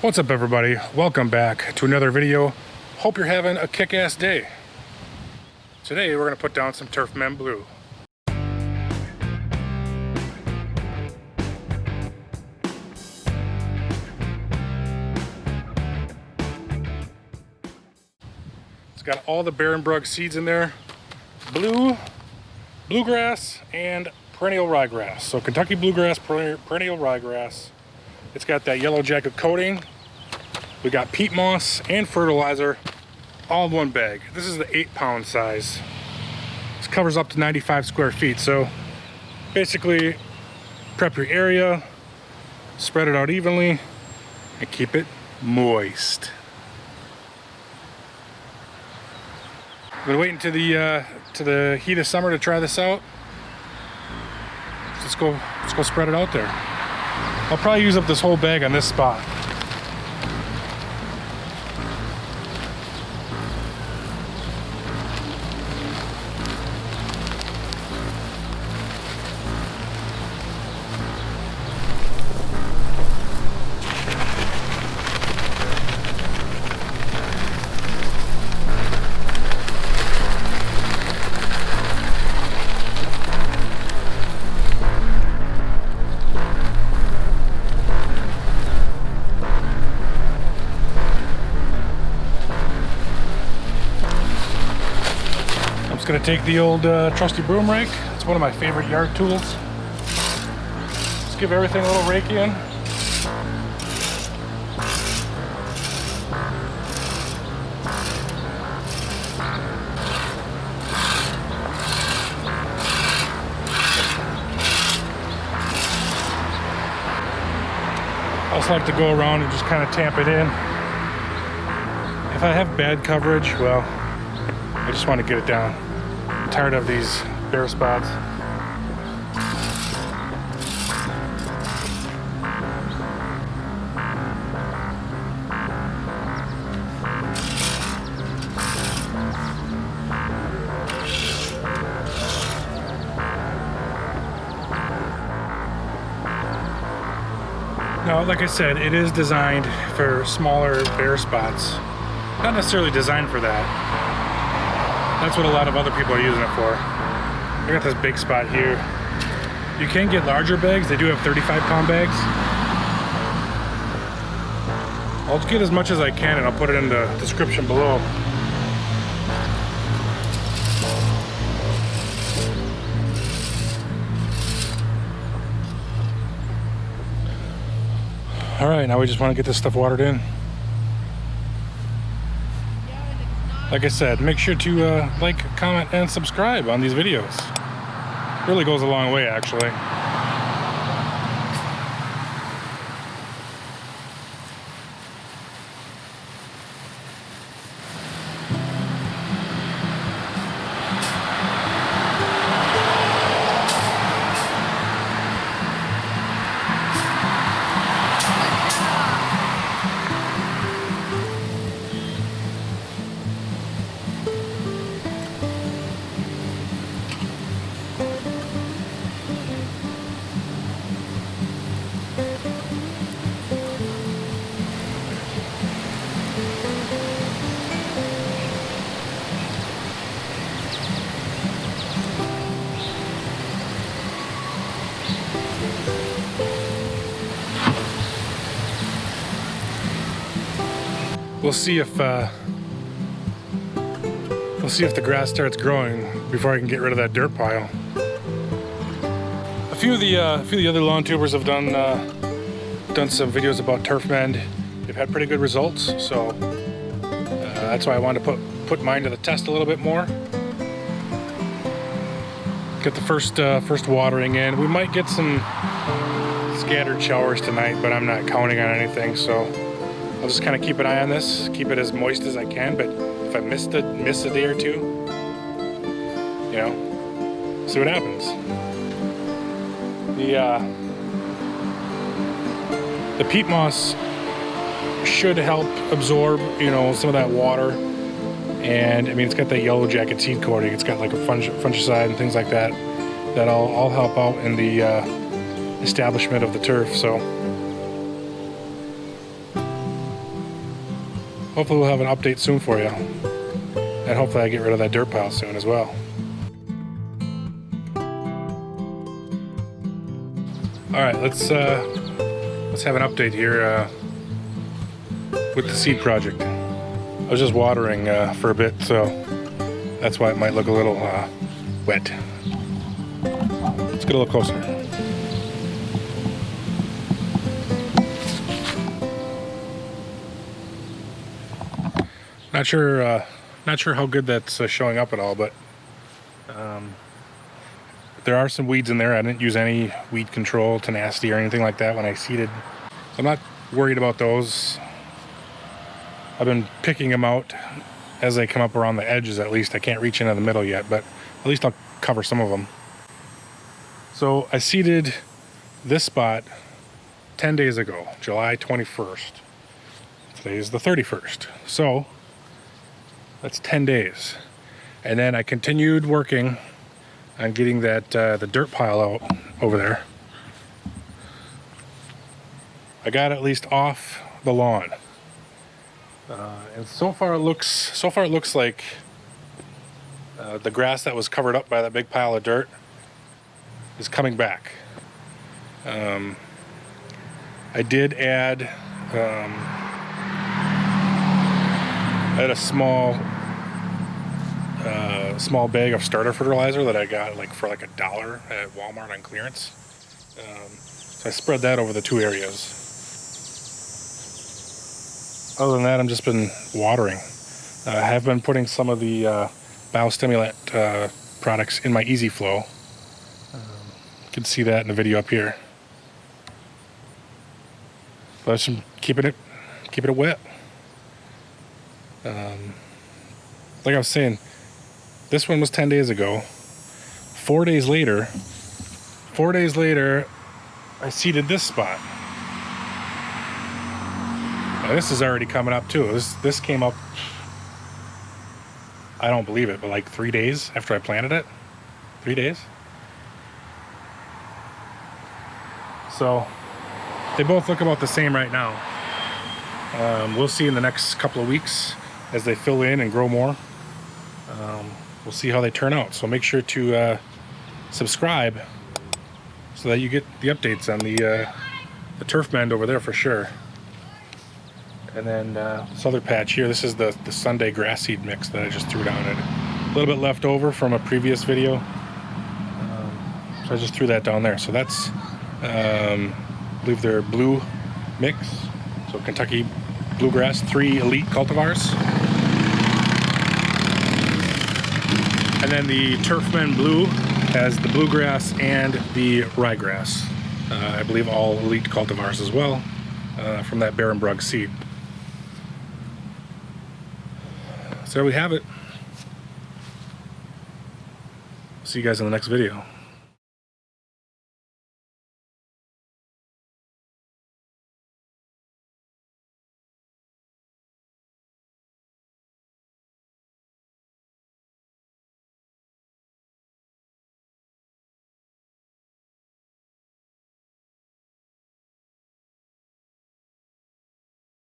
What's up, everybody? Welcome back to another video. Hope you're having a kick-ass day. Today we're going to put down some Turfman Blue. It's got all the Barenbrug seeds in there. Blue, bluegrass, and perennial ryegrass. So Kentucky bluegrass, perennial ryegrass. It's got that yellow jacket coating. We got peat moss and fertilizer all in one bag. This is the 8-pound size. This covers up to 95 square feet. So basically prep your area, spread it out evenly, and keep it moist. I've been waiting to the heat of summer to try this out. Let's go spread it out there. I'll probably use up this whole bag on this spot. Just gonna take the old trusty broom rake. It's one of my favorite yard tools. Just give everything a little rake in. I also like to go around and just kind of tamp it in. If I have bad coverage, well, I just want to get it down. I'm tired of these bare spots. Now, like I said, it is designed for smaller bare spots. Not necessarily designed for that. That's what a lot of other people are using it for. I got this big spot here. You can get larger bags. They do have 35-pound bags. I'll just get as much as I can and I'll put it in the description below. All right, now we just want to get this stuff watered in. Like I said, make sure to like, comment, and subscribe on these videos. It really goes a long way, actually. We'll see if the grass starts growing before I can get rid of that dirt pile. A few of the other lawn tubers have done some videos about turf mend. They've had pretty good results, so that's why I wanted to put mine to the test a little bit more. Get the first watering in. We might get some scattered showers tonight, but I'm not counting on anything, so I'll just kind of keep an eye on this, keep it as moist as I can, but if I miss a day or two, you know, see what happens. The peat moss should help absorb, you know, some of that water. And I mean, it's got that yellow jacket seed coating. It's got like a fungicide and things like that that'll all help out in the establishment of the turf. So hopefully we'll have an update soon for you. And hopefully I get rid of that dirt pile soon as well. Alright, let's have an update here with the seed project. I was just watering for a bit, so that's why it might look a little wet. Let's get a little closer. Not sure how good that's showing up at all, but there are some weeds in there. I didn't use any weed control, tenacity, or anything like that when I seeded. So I'm not worried about those. I've been picking them out as they come up around the edges at least. I can't reach into the middle yet, but at least I'll cover some of them. So I seeded this spot 10 days ago, July 21st. Today is the 31st. So that's 10 days. And then I continued working on getting that the dirt pile out over there. I got at least off the lawn, and so far it looks like the grass that was covered up by that big pile of dirt is coming back. I did add a small bag of starter fertilizer that I got for like $1 at Walmart on clearance. So I spread that over the two areas. Other than that, I've just been watering. I have been putting some of the biostimulant products in my Easy Flow. You can see that in the video up here. But I'm keeping it wet. Like I was saying, this one was 10 days ago. 4 days later, I seeded this spot. Now this is already coming up too. This came up, I don't believe it, but like 3 days after I planted it. 3 days. So they both look about the same right now. We'll see in the next couple of weeks as they fill in and grow more. We'll see how they turn out. So make sure to subscribe so that you get the updates on the turf bend over there for sure. And then this other patch here, this is the Sunday grass seed mix that I just threw down. A little bit left over from a previous video. So I just threw that down there. So that's, I believe they're blue mix. So Kentucky Bluegrass, 3 elite cultivars. And then the Turfman Blue has the bluegrass and the ryegrass. I believe all elite cultivars as well from that Barenbrug seed. So there we have it. See you guys in the next video.